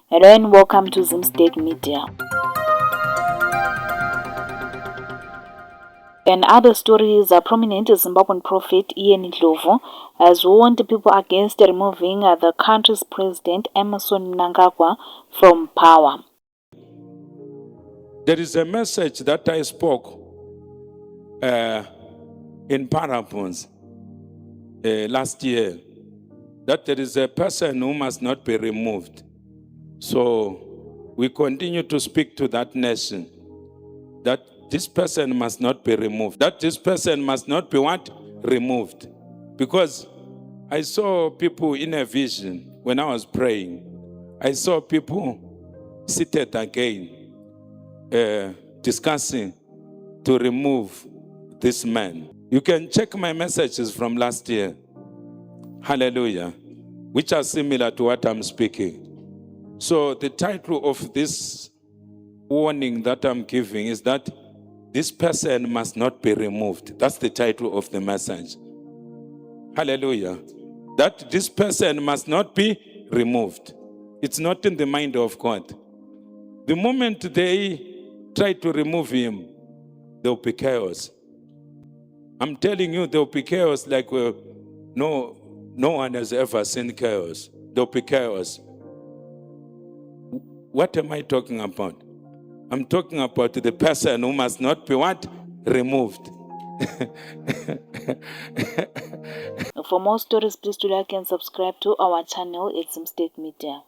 Hello and welcome to State Media. In other stories, a prominent Zimbabwean prophet Ndlovu has warned people against removing the country's president Emmerson Mnangagwa from power. There is a message that I spoke in parables last year, that there is a person who must not be removed. So we continue to speak to that nation, that this person must not be removed, that this person must not be what? Removed. Because I saw people in a vision when I was praying. I saw people seated again, discussing to remove this man. You can check my messages from last year. Hallelujah. Which are similar to what I'm speaking. So the title of this warning that I'm giving is that this person must not be removed. That's the title of the message. Hallelujah. That this person must not be removed. It's not in the mind of God. The moment they try to remove him, there will be chaos. I'm telling you, there will be chaos like no one has ever seen chaos. There will be chaos. What am I talking about? I'm talking about the person who must not be what? Removed. For more stories, please do like and subscribe to our channel. It's State Media.